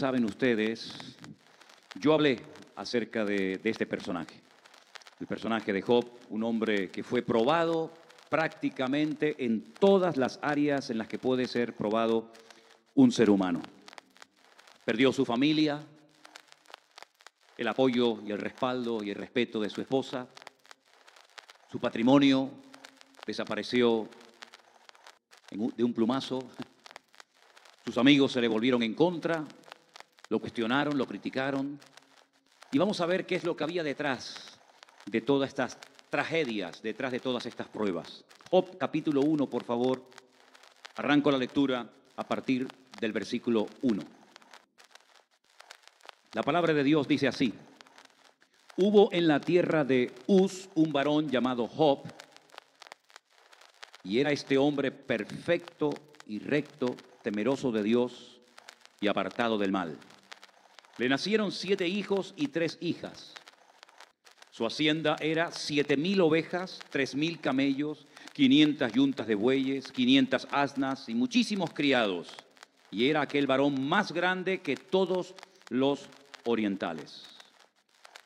saben ustedes, yo hablé acerca de este personaje. El personaje de Job, un hombre que fue probado prácticamente en todas las áreas en las que puede ser probado un ser humano. Perdió su familia, el apoyo y el respaldo y el respeto de su esposa. Su patrimonio desapareció de un plumazo. Sus amigos se le volvieron en contra, lo cuestionaron, lo criticaron. Y vamos a ver qué es lo que había detrás de todas estas tragedias, detrás de todas estas pruebas. Job capítulo 1, por favor. Arranco la lectura a partir del versículo 1. La palabra de Dios dice así: Hubo en la tierra de Uz un varón llamado Job, y era este hombre perfecto y recto, temeroso de Dios y apartado del mal. Le nacieron 7 hijos y 3 hijas. Su hacienda era 7,000 ovejas, 3,000 camellos, 500 yuntas de bueyes, 500 asnas y muchísimos criados. Y era aquel varón más grande que todos los orientales.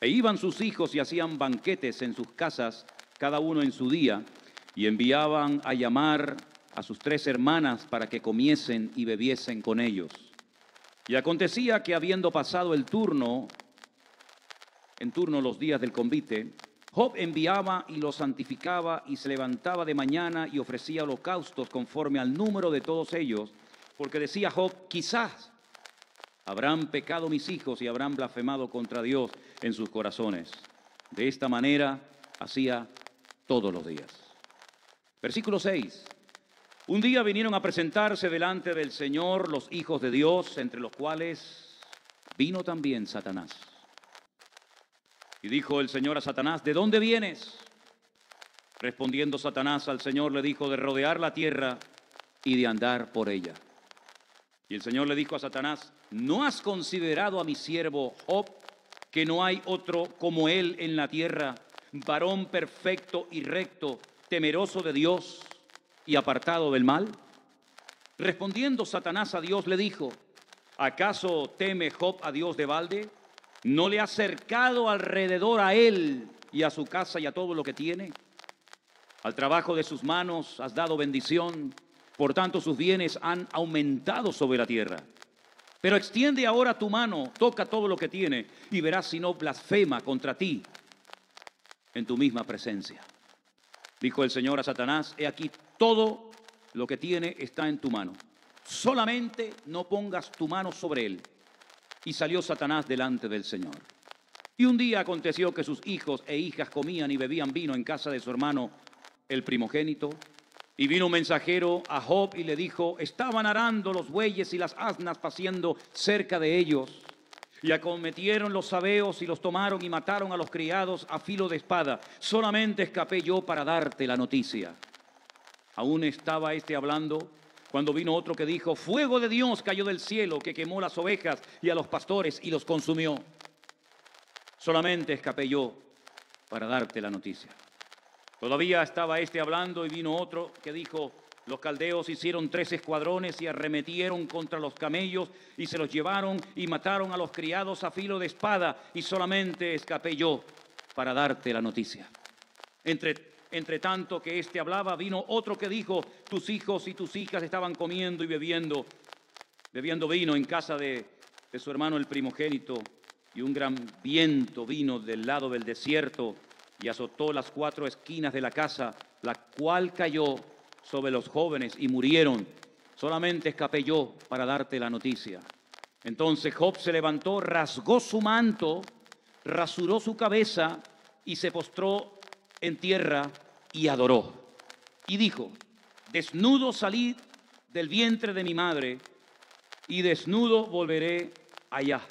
E iban sus hijos y hacían banquetes en sus casas, cada uno en su día, y enviaban a llamar a sus 3 hermanas para que comiesen y bebiesen con ellos. Y acontecía que habiendo pasado en turno los días del convite, Job enviaba y los santificaba y se levantaba de mañana y ofrecía holocaustos conforme al número de todos ellos, porque decía Job: quizás habrán pecado mis hijos y habrán blasfemado contra Dios en sus corazones. De esta manera hacía todos los días. Versículo 6. Un día vinieron a presentarse delante del Señor los hijos de Dios, entre los cuales vino también Satanás. Y dijo el Señor a Satanás: ¿de dónde vienes? Respondiendo Satanás al Señor le dijo: de rodear la tierra y de andar por ella. Y el Señor le dijo a Satanás: ¿no has considerado a mi siervo Job, que no hay otro como él en la tierra, varón perfecto y recto, temeroso de Dios y apartado del mal? Respondiendo Satanás a Dios le dijo: ¿acaso teme Job a Dios de balde? ¿No le has cercado alrededor a él y a su casa y a todo lo que tiene? Al trabajo de sus manos has dado bendición, por tanto sus bienes han aumentado sobre la tierra. Pero extiende ahora tu mano, toca todo lo que tiene, y verás si no blasfema contra ti en tu misma presencia. Dijo el Señor a Satanás: he aquí, todo lo que tiene está en tu mano. Solamente no pongas tu mano sobre él. Y salió Satanás delante del Señor. Y un día aconteció que sus hijos e hijas comían y bebían vino en casa de su hermano, el primogénito. Y vino un mensajero a Job y le dijo: estaban arando los bueyes y las asnas paciendo cerca de ellos. Y acometieron los sabeos y los tomaron y mataron a los criados a filo de espada. Solamente escapé yo para darte la noticia. Aún estaba hablando, cuando vino otro que dijo: fuego de Dios cayó del cielo, que quemó las ovejas y a los pastores y los consumió. Solamente escapé yo para darte la noticia. Todavía estaba hablando y vino otro que dijo: los caldeos hicieron 3 escuadrones y arremetieron contra los camellos y se los llevaron y mataron a los criados a filo de espada, y solamente escapé yo para darte la noticia. Entre tanto que hablaba, vino otro que dijo: tus hijos y tus hijas estaban comiendo y bebiendo vino en casa de su hermano el primogénito, y un gran viento vino del lado del desierto y azotó las 4 esquinas de la casa, la cual cayó sobre los jóvenes y murieron. Solamente escapé yo para darte la noticia. Entonces Job se levantó, rasgó su manto, rasuró su cabeza y se postró en tierra y adoró. Y dijo: desnudo salí del vientre de mi madre, y desnudo volveré allá.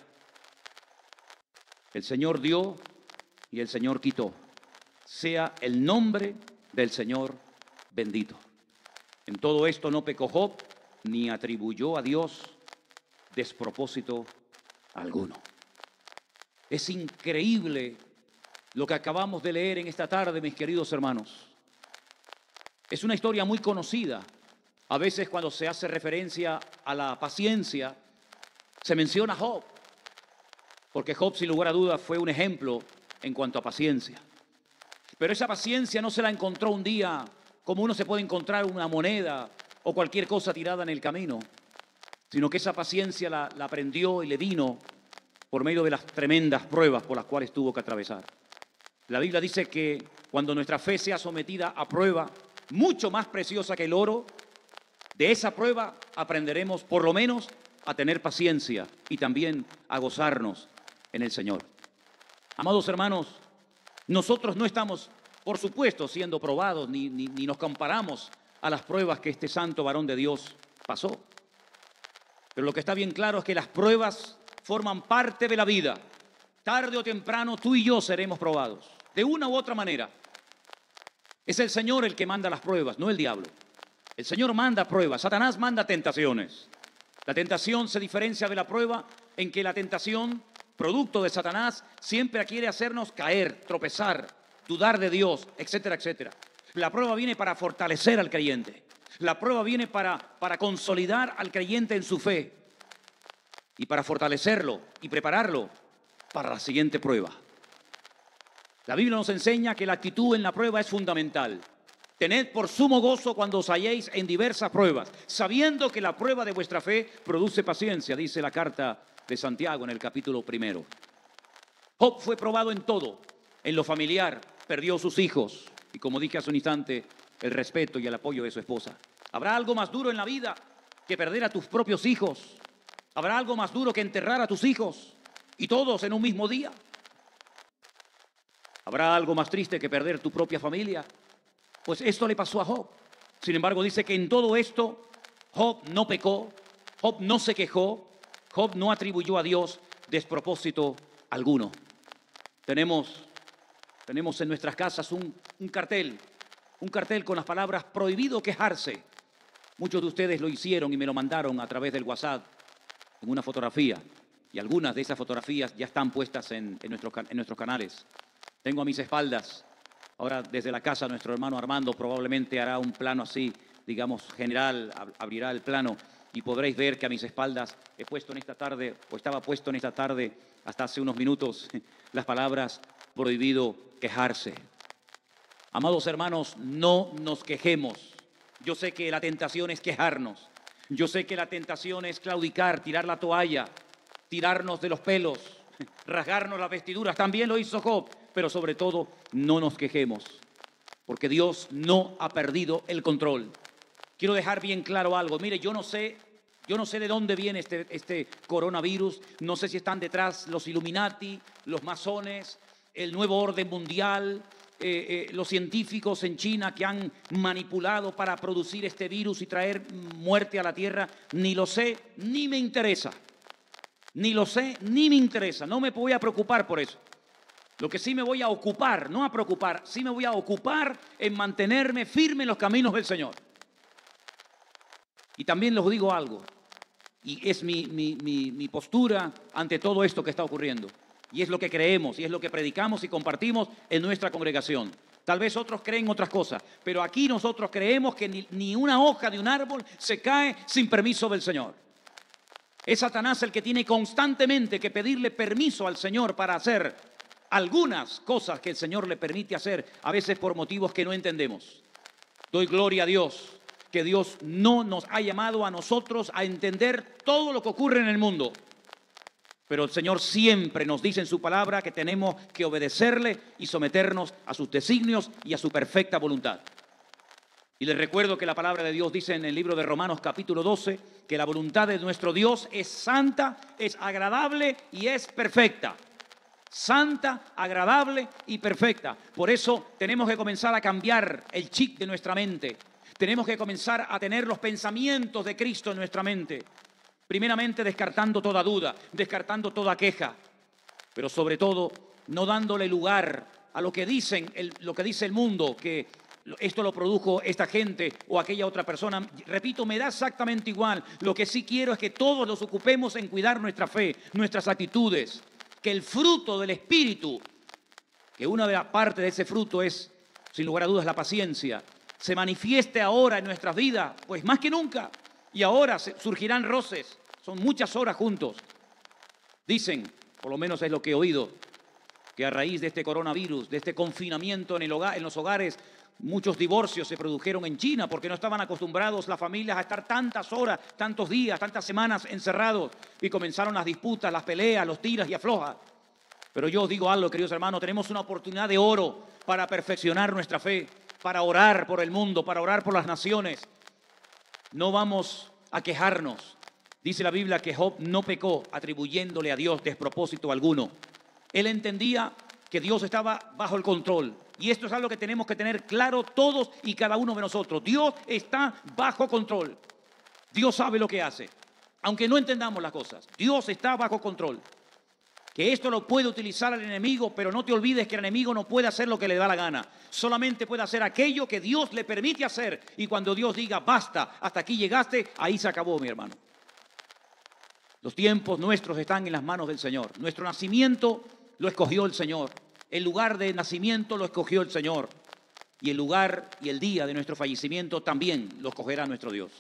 El Señor dio y el Señor quitó. Sea el nombre del Señor bendito. En todo esto no pecó Job, ni atribuyó a Dios despropósito alguno. Es increíble lo que acabamos de leer en esta tarde, mis queridos hermanos. Es una historia muy conocida. A veces, cuando se hace referencia a la paciencia, Se menciona a Job, porque Job sin lugar a dudas fue un ejemplo en cuanto a paciencia. Pero esa paciencia no se la encontró un día como uno se puede encontrar una moneda o cualquier cosa tirada en el camino, sino que esa paciencia la aprendió y le vino por medio de las tremendas pruebas por las cuales tuvo que atravesar. La Biblia dice que cuando nuestra fe sea sometida a prueba, mucho más preciosa que el oro, de esa prueba aprenderemos por lo menos a tener paciencia y también a gozarnos en el Señor. Amados hermanos, nosotros no estamos, por supuesto, siendo probados ni nos comparamos a las pruebas que este santo varón de Dios pasó. Pero lo que está bien claro es que las pruebas forman parte de la vida. Tarde o temprano tú y yo seremos probados, de una u otra manera. Es el Señor el que manda las pruebas, no el diablo. El Señor manda pruebas, Satanás manda tentaciones. La tentación se diferencia de la prueba en que la tentación, producto de Satanás, siempre quiere hacernos caer, tropezar, dudar de Dios, etcétera, etcétera. La prueba viene para fortalecer al creyente. La prueba viene para consolidar al creyente en su fe y para fortalecerlo y prepararlo para la siguiente prueba. La Biblia nos enseña que la actitud en la prueba es fundamental. Tened por sumo gozo cuando os halléis en diversas pruebas, sabiendo que la prueba de vuestra fe produce paciencia, dice la carta de Santiago en el capítulo 1. Job fue probado en todo, en lo familiar, perdió sus hijos y, como dije hace un instante, el respeto y el apoyo de su esposa. ¿Habrá algo más duro en la vida que perder a tus propios hijos? ¿Habrá algo más duro que enterrar a tus hijos y todos en un mismo día? ¿Habrá algo más triste que perder tu propia familia? Pues esto le pasó a Job. Sin embargo, dice que en todo esto Job no pecó, Job no se quejó, Job no atribuyó a Dios despropósito alguno. Tenemos en nuestras casas un cartel con las palabras prohibido quejarse. Muchos de ustedes lo hicieron y me lo mandaron a través del WhatsApp en una fotografía, y algunas de esas fotografías ya están puestas en nuestros canales. Tengo a mis espaldas, ahora desde la casa nuestro hermano Armando probablemente hará un plano así, digamos general, abrirá el plano y podréis ver que a mis espaldas he puesto en esta tarde, o estaba puesto en esta tarde hasta hace unos minutos, las palabras prohibido quejarse. Amados hermanos, no nos quejemos. Yo sé que la tentación es quejarnos. Yo sé que la tentación es claudicar, tirar la toalla, tirarnos de los pelos, rasgarnos las vestiduras. También lo hizo Job, pero sobre todo no nos quejemos, porque Dios no ha perdido el control. Quiero dejar bien claro algo. Mire, yo no sé de dónde viene este coronavirus. No sé si están detrás los Illuminati, los masones, el nuevo orden mundial, los científicos en China que han manipulado para producir este virus y traer muerte a la tierra. Ni lo sé, ni me interesa. Ni lo sé, ni me interesa. No me voy a preocupar por eso. Lo que sí me voy a ocupar, no a preocupar, sí me voy a ocupar en mantenerme firme en los caminos del Señor. Y también les digo algo, y es mi postura ante todo esto que está ocurriendo. Y es lo que creemos, y es lo que predicamos y compartimos en nuestra congregación. Tal vez otros creen otras cosas, pero aquí nosotros creemos que ni una hoja de un árbol se cae sin permiso del Señor. Es Satanás el que tiene constantemente que pedirle permiso al Señor para hacer algunas cosas que el Señor le permite hacer, a veces por motivos que no entendemos. Doy gloria a Dios, que Dios no nos ha llamado a nosotros a entender todo lo que ocurre en el mundo. Pero el Señor siempre nos dice en su palabra que tenemos que obedecerle y someternos a sus designios y a su perfecta voluntad. Y les recuerdo que la palabra de Dios dice en el libro de Romanos capítulo 12 que la voluntad de nuestro Dios es santa, es agradable y es perfecta. Santa, agradable y perfecta. Por eso tenemos que comenzar a cambiar el chip de nuestra mente. Tenemos que comenzar a tener los pensamientos de Cristo en nuestra mente. Primeramente descartando toda duda, descartando toda queja, pero sobre todo no dándole lugar a lo que dice el mundo, que esto lo produjo esta gente o aquella otra persona. Repito, me da exactamente igual. Lo que sí quiero es que todos nos ocupemos en cuidar nuestra fe, nuestras actitudes, que el fruto del Espíritu, que una de las partes de ese fruto es, sin lugar a dudas, la paciencia, se manifieste ahora en nuestras vidas, pues más que nunca. Y ahora surgirán roces, son muchas horas juntos, Dicen, por lo menos es lo que he oído, que a raíz de este coronavirus, de este confinamiento en los hogares, muchos divorcios se produjeron en China porque no estaban acostumbrados las familias a estar tantas horas, tantos días, tantas semanas encerrados, y comenzaron las disputas, las peleas, los tiras y aflojas. Pero yo os digo algo, queridos hermanos, tenemos una oportunidad de oro para perfeccionar nuestra fe, para orar por el mundo, para orar por las naciones. No vamos a quejarnos. Dice la Biblia que Job no pecó atribuyéndole a Dios despropósito alguno. Él entendía que Dios estaba bajo el control. Y esto es algo que tenemos que tener claro todos y cada uno de nosotros. Dios está bajo control. Dios sabe lo que hace. Aunque no entendamos las cosas, Dios está bajo control. Que esto lo puede utilizar el enemigo, pero no te olvides que el enemigo no puede hacer lo que le da la gana. Solamente puede hacer aquello que Dios le permite hacer. Y cuando Dios diga, basta, hasta aquí llegaste, ahí se acabó, mi hermano. Los tiempos nuestros están en las manos del Señor. Nuestro nacimiento lo escogió el Señor. El lugar de nacimiento lo escogió el Señor. Y el lugar y el día de nuestro fallecimiento también lo escogerá nuestro Dios.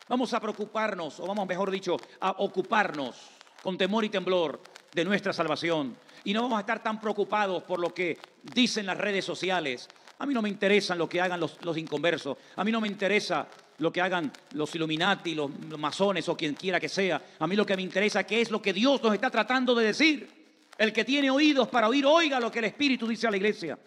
Vamos a preocuparnos, o vamos, mejor dicho, a ocuparnos con temor y temblor de nuestra salvación. Y no vamos a estar tan preocupados por lo que dicen las redes sociales. A mí no me interesan lo que hagan los inconversos. A mí no me interesa lo que hagan los Illuminati, los masones o quien quiera que sea. A mí lo que me interesa es qué es lo que Dios nos está tratando de decir. El que tiene oídos para oír, oiga lo que el Espíritu dice a la iglesia.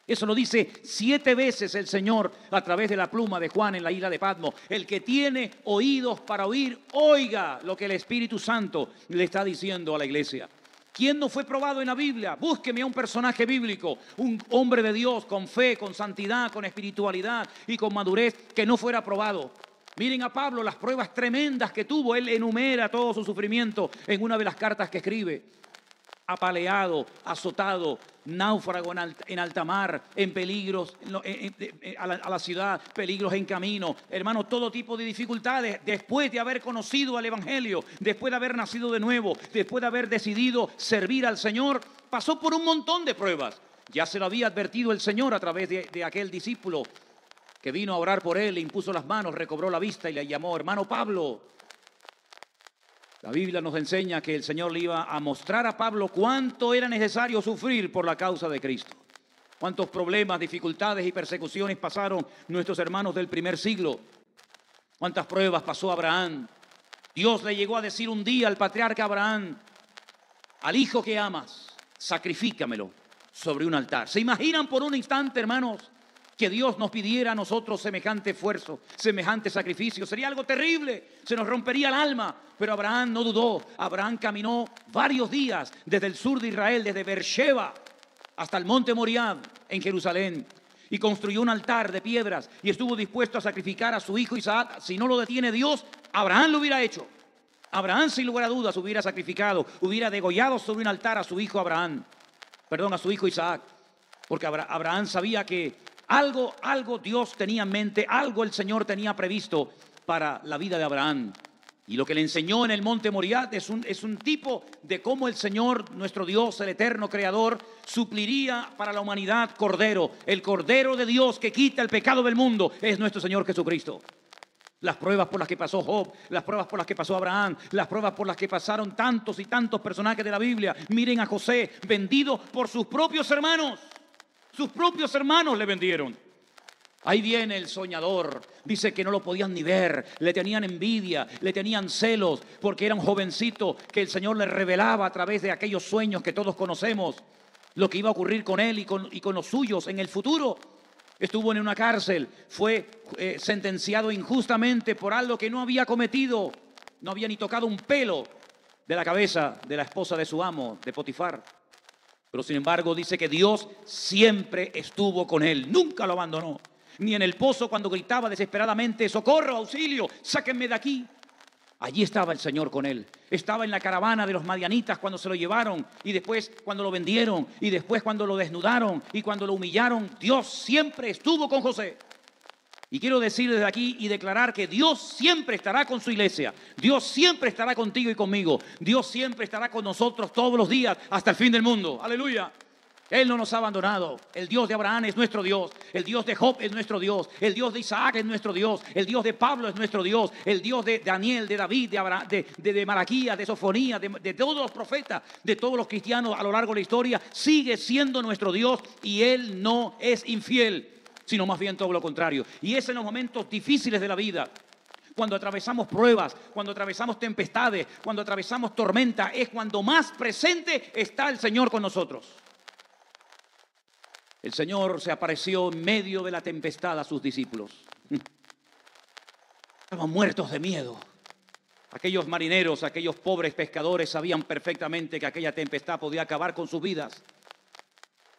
Eso lo dice 7 veces el Señor a través de la pluma de Juan en la isla de Patmos. El que tiene oídos para oír, oiga lo que el Espíritu Santo le está diciendo a la iglesia. ¿Quién no fue probado en la Biblia? Búsqueme a un personaje bíblico, un hombre de Dios con fe, con santidad, con espiritualidad y con madurez que no fuera probado. Miren a Pablo, las pruebas tremendas que tuvo. Él enumera todo su sufrimiento en una de las cartas que escribe. Apaleado, azotado, náufrago en alta mar, en peligros a la ciudad, peligros en camino. Hermano, todo tipo de dificultades. Después de haber conocido al Evangelio, después de haber nacido de nuevo, después de haber decidido servir al Señor, pasó por un montón de pruebas. Ya se lo había advertido el Señor a través de aquel discípulo que vino a orar por él, le impuso las manos, recobró la vista y le llamó hermano Pablo. La Biblia nos enseña que el Señor le iba a mostrar a Pablo cuánto era necesario sufrir por la causa de Cristo. Cuántos problemas, dificultades y persecuciones pasaron nuestros hermanos del primer siglo. Cuántas pruebas pasó Abraham. Dios le llegó a decir un día al patriarca Abraham, al hijo que amas, sacrifícamelo sobre un altar. ¿Se imaginan por un instante, hermanos, que Dios nos pidiera a nosotros semejante esfuerzo, semejante sacrificio? Sería algo terrible, se nos rompería el alma. Pero Abraham no dudó. Abraham caminó varios días desde el sur de Israel, desde Beersheba hasta el monte Moriah en Jerusalén, y construyó un altar de piedras y estuvo dispuesto a sacrificar a su hijo Isaac. Si no lo detiene Dios, Abraham lo hubiera hecho. Abraham, sin lugar a dudas, hubiera sacrificado, hubiera degollado sobre un altar a su hijo a su hijo Isaac, porque Abraham sabía que algo Dios tenía en mente, algo el Señor tenía previsto para la vida de Abraham. Y lo que le enseñó en el monte Moriah es un tipo de cómo el Señor, nuestro Dios, el eterno creador, supliría para la humanidad Cordero. El Cordero de Dios que quita el pecado del mundo es nuestro Señor Jesucristo. Las pruebas por las que pasó Job, las pruebas por las que pasó Abraham, las pruebas por las que pasaron tantos y tantos personajes de la Biblia. Miren a José, vendido por sus propios hermanos. Sus propios hermanos le vendieron. Ahí viene el soñador. Dice que no lo podían ni ver. Le tenían envidia, le tenían celos, porque era un jovencito que el Señor le revelaba a través de aquellos sueños que todos conocemos lo que iba a ocurrir con él y con los suyos en el futuro. Estuvo en una cárcel, fue sentenciado injustamente por algo que no había cometido. No había ni tocado un pelo de la cabeza de la esposa de su amo, de Potifar. Pero sin embargo dice que Dios siempre estuvo con él, nunca lo abandonó. Ni en el pozo cuando gritaba desesperadamente, socorro, auxilio, sáquenme de aquí. Allí estaba el Señor con él. Estaba en la caravana de los madianitas cuando se lo llevaron, y después cuando lo vendieron, y después cuando lo desnudaron y cuando lo humillaron. Dios siempre estuvo con José. Y quiero decir desde aquí y declarar que Dios siempre estará con su iglesia. Dios siempre estará contigo y conmigo. Dios siempre estará con nosotros todos los días hasta el fin del mundo. Aleluya. Él no nos ha abandonado. El Dios de Abraham es nuestro Dios. El Dios de Job es nuestro Dios. El Dios de Isaac es nuestro Dios. El Dios de Pablo es nuestro Dios. El Dios de Daniel, de David, de Abraham, de Malaquías, de Sofonía, de todos los profetas, de todos los cristianos a lo largo de la historia, sigue siendo nuestro Dios y Él no es infiel, sino más bien todo lo contrario. Y es en los momentos difíciles de la vida, cuando atravesamos pruebas, cuando atravesamos tempestades, cuando atravesamos tormenta, es cuando más presente está el Señor con nosotros. El Señor se apareció en medio de la tempestad a sus discípulos. Estaban muertos de miedo. Aquellos marineros, aquellos pobres pescadores sabían perfectamente que aquella tempestad podía acabar con sus vidas.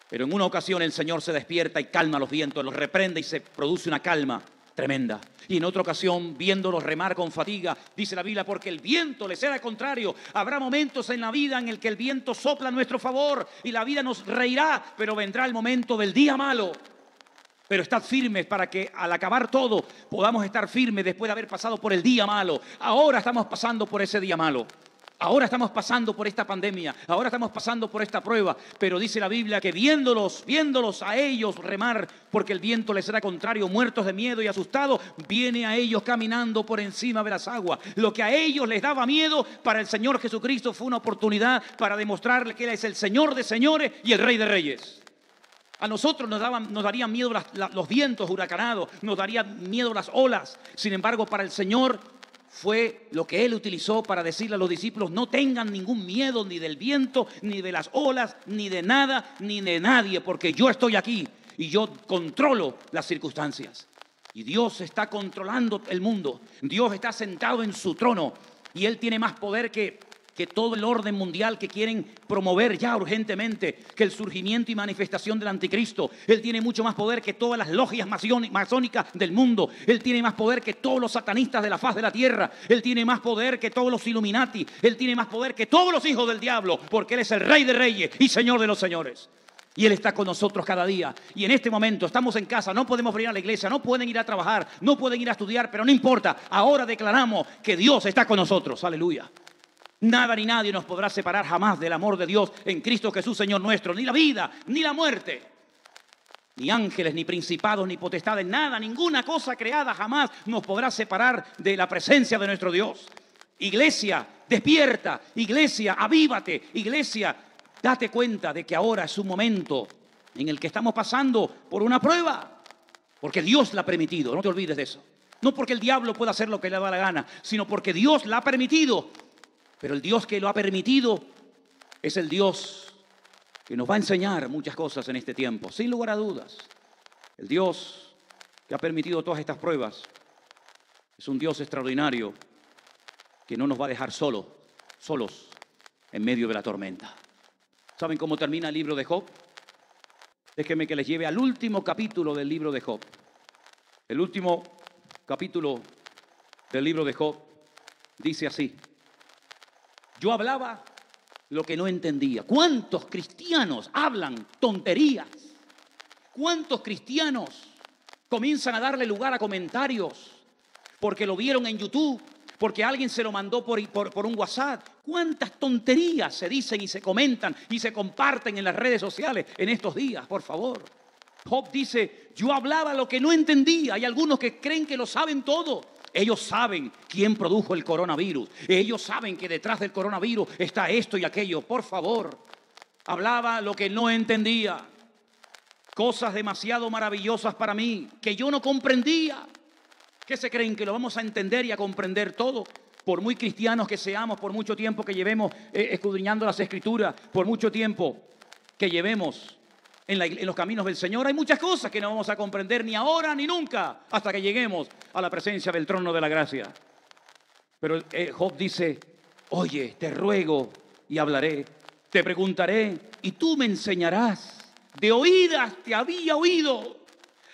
Pero en una ocasión el Señor se despierta y calma los vientos, los reprende y se produce una calma tremenda. Y en otra ocasión, viéndolos remar con fatiga, dice la Biblia, porque el viento les era contrario. Habrá momentos en la vida en el que el viento sopla a nuestro favor y la vida nos reirá, pero vendrá el momento del día malo. Pero estad firmes para que al acabar todo podamos estar firmes después de haber pasado por el día malo. Ahora estamos pasando por ese día malo. Ahora estamos pasando por esta pandemia, ahora estamos pasando por esta prueba, pero dice la Biblia que viéndolos a ellos remar, porque el viento les era contrario, muertos de miedo y asustados, viene a ellos caminando por encima de las aguas. Lo que a ellos les daba miedo, para el Señor Jesucristo fue una oportunidad para demostrarle que Él es el Señor de señores y el Rey de reyes. A nosotros nos darían miedo los vientos huracanados, nos darían miedo las olas. Sin embargo, para el Señor fue lo que Él utilizó para decirle a los discípulos: no tengan ningún miedo ni del viento, ni de las olas, ni de nada, ni de nadie, porque yo estoy aquí y yo controlo las circunstancias. Y Dios está controlando el mundo. Dios está sentado en su trono y Él tiene más poder que todo el orden mundial que quieren promover ya urgentemente, que el surgimiento y manifestación del anticristo. Él tiene mucho más poder que todas las logias masónicas del mundo. Él tiene más poder que todos los satanistas de la faz de la tierra. Él tiene más poder que todos los Illuminati. Él tiene más poder que todos los hijos del diablo, porque Él es el Rey de reyes y Señor de los señores. Y Él está con nosotros cada día. Y en este momento estamos en casa, no podemos venir a la iglesia, no pueden ir a trabajar, no pueden ir a estudiar, pero no importa. Ahora declaramos que Dios está con nosotros. Aleluya. Nada ni nadie nos podrá separar jamás del amor de Dios en Cristo Jesús, Señor nuestro. Ni la vida, ni la muerte, ni ángeles, ni principados, ni potestades. Nada, ninguna cosa creada jamás nos podrá separar de la presencia de nuestro Dios. Iglesia, despierta. Iglesia, avívate. Iglesia, date cuenta de que ahora es un momento en el que estamos pasando por una prueba. Porque Dios la ha permitido, no te olvides de eso. No porque el diablo pueda hacer lo que le da la gana, sino porque Dios la ha permitido. Pero el Dios que lo ha permitido es el Dios que nos va a enseñar muchas cosas en este tiempo, sin lugar a dudas. El Dios que ha permitido todas estas pruebas es un Dios extraordinario que no nos va a dejar solos en medio de la tormenta. ¿Saben cómo termina el libro de Job? Déjenme que les lleve al último capítulo del libro de Job. El último capítulo del libro de Job dice así: yo hablaba lo que no entendía. ¿Cuántos cristianos hablan tonterías? ¿Cuántos cristianos comienzan a darle lugar a comentarios porque lo vieron en YouTube, porque alguien se lo mandó por un WhatsApp? ¿Cuántas tonterías se dicen y se comentan y se comparten en las redes sociales en estos días? Por favor. Job dice: yo hablaba lo que no entendía. Hay algunos que creen que lo saben todo. Ellos saben quién produjo el coronavirus. Ellos saben que detrás del coronavirus está esto y aquello. Por favor, hablaba lo que no entendía. Cosas demasiado maravillosas para mí que yo no comprendía. ¿Qué se creen? ¿Que lo vamos a entender y a comprender todo? Por muy cristianos que seamos, por mucho tiempo que llevemos escudriñando las Escrituras, por mucho tiempo que llevemos en los caminos del Señor, hay muchas cosas que no vamos a comprender ni ahora ni nunca hasta que lleguemos a la presencia del trono de la gracia. Pero Job dice: oye, te ruego y hablaré, te preguntaré y tú me enseñarás. De oídas te había oído.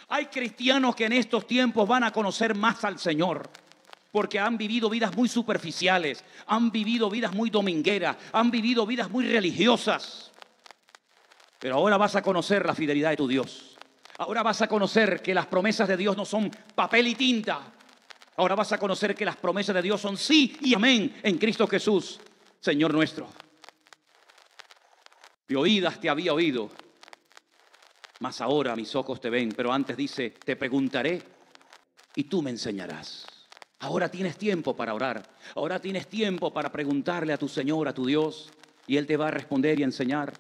Hay cristianos que en estos tiempos van a conocer más al Señor, porque han vivido vidas muy superficiales, han vivido vidas muy domingueras, han vivido vidas muy religiosas. Pero ahora vas a conocer la fidelidad de tu Dios. Ahora vas a conocer que las promesas de Dios no son papel y tinta. Ahora vas a conocer que las promesas de Dios son sí y amén en Cristo Jesús, Señor nuestro. De oídas te había oído, Mas ahora mis ojos te ven, pero antes dice, te preguntaré y tú me enseñarás. Ahora tienes tiempo para orar, ahora tienes tiempo para preguntarle a tu Señor, a tu Dios, y Él te va a responder y enseñar.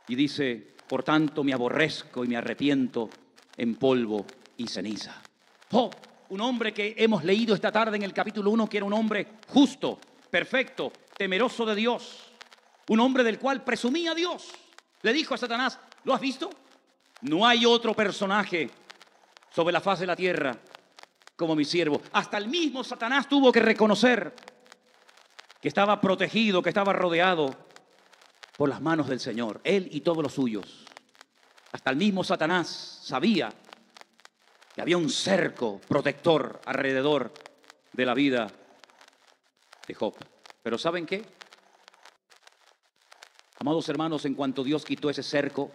Y dice, por tanto me aborrezco y me arrepiento en polvo y ceniza. Job, un hombre que hemos leído esta tarde en el capítulo 1, que era un hombre justo, perfecto, temeroso de Dios, un hombre del cual presumía Dios. Le dijo a Satanás, ¿lo has visto? No hay otro personaje sobre la faz de la tierra como mi siervo. Hasta el mismo Satanás tuvo que reconocer que estaba protegido, que estaba rodeado por las manos del Señor, él y todos los suyos. Hasta el mismo Satanás sabía que había un cerco protector alrededor de la vida de Job. Pero ¿saben qué? Amados hermanos, en cuanto Dios quitó ese cerco,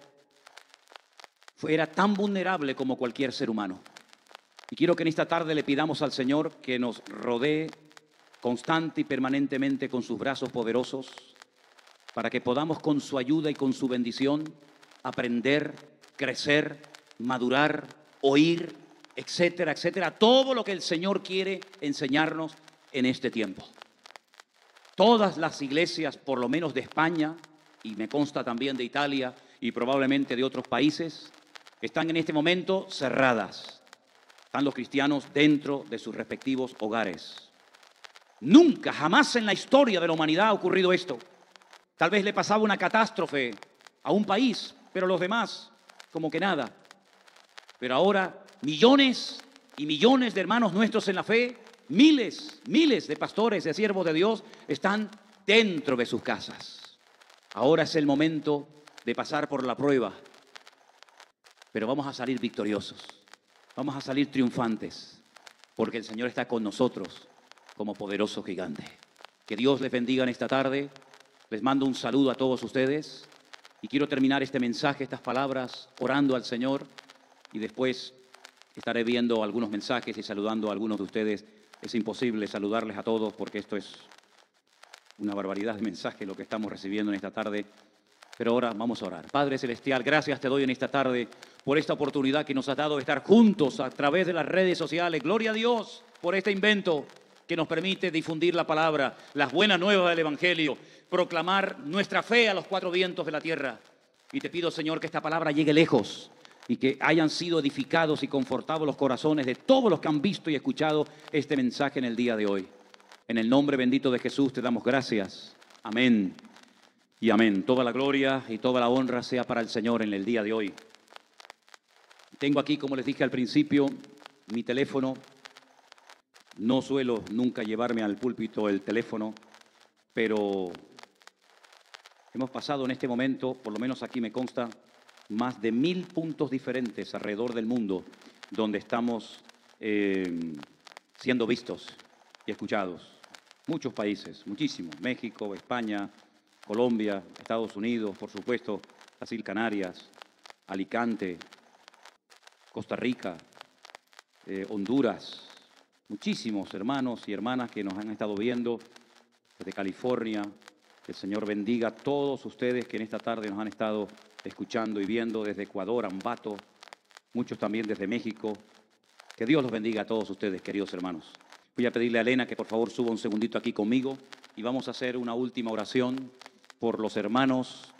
era tan vulnerable como cualquier ser humano. Y quiero que en esta tarde le pidamos al Señor que nos rodee constante y permanentemente con sus brazos poderosos, para que podamos con su ayuda y con su bendición aprender, crecer, madurar, oír, etcétera, etcétera. Todo lo que el Señor quiere enseñarnos en este tiempo. Todas las iglesias, por lo menos de España, y me consta también de Italia y probablemente de otros países, están en este momento cerradas. Están los cristianos dentro de sus respectivos hogares. Nunca, jamás en la historia de la humanidad ha ocurrido esto. Tal vez le pasaba una catástrofe a un país, pero los demás, como que nada. Pero ahora, millones y millones de hermanos nuestros en la fe, miles de pastores, de siervos de Dios, están dentro de sus casas. Ahora es el momento de pasar por la prueba, pero vamos a salir victoriosos. Vamos a salir triunfantes, porque el Señor está con nosotros como poderoso gigante. Que Dios les bendiga en esta tarde. Les mando un saludo a todos ustedes y quiero terminar este mensaje, estas palabras, orando al Señor, y después estaré viendo algunos mensajes y saludando a algunos de ustedes. Es imposible saludarles a todos porque esto es una barbaridad de mensaje lo que estamos recibiendo en esta tarde. Pero ahora vamos a orar. Padre Celestial, gracias te doy en esta tarde por esta oportunidad que nos has dado de estar juntos a través de las redes sociales. Gloria a Dios por este invento que nos permite difundir la palabra, las buenas nuevas del Evangelio, proclamar nuestra fe a los cuatro vientos de la tierra. Y te pido, Señor, que esta palabra llegue lejos y que hayan sido edificados y confortados los corazones de todos los que han visto y escuchado este mensaje en el día de hoy. En el nombre bendito de Jesús te damos gracias. Amén. Y amén. Toda la gloria y toda la honra sea para el Señor en el día de hoy. Tengo aquí, como les dije al principio, mi teléfono. No suelo nunca llevarme al púlpito el teléfono, pero hemos pasado en este momento, por lo menos aquí me consta, más de 1000 puntos diferentes alrededor del mundo donde estamos siendo vistos y escuchados. Muchos países, muchísimos. México, España, Colombia, Estados Unidos, por supuesto, las Islas Canarias, Alicante, Costa Rica, Honduras. Muchísimos hermanos y hermanas que nos han estado viendo desde California. Que el Señor bendiga a todos ustedes que en esta tarde nos han estado escuchando y viendo desde Ecuador, Ambato, muchos también desde México. Que Dios los bendiga a todos ustedes, queridos hermanos. Voy a pedirle a Elena que por favor suba un segundito aquí conmigo y vamos a hacer una última oración por los hermanos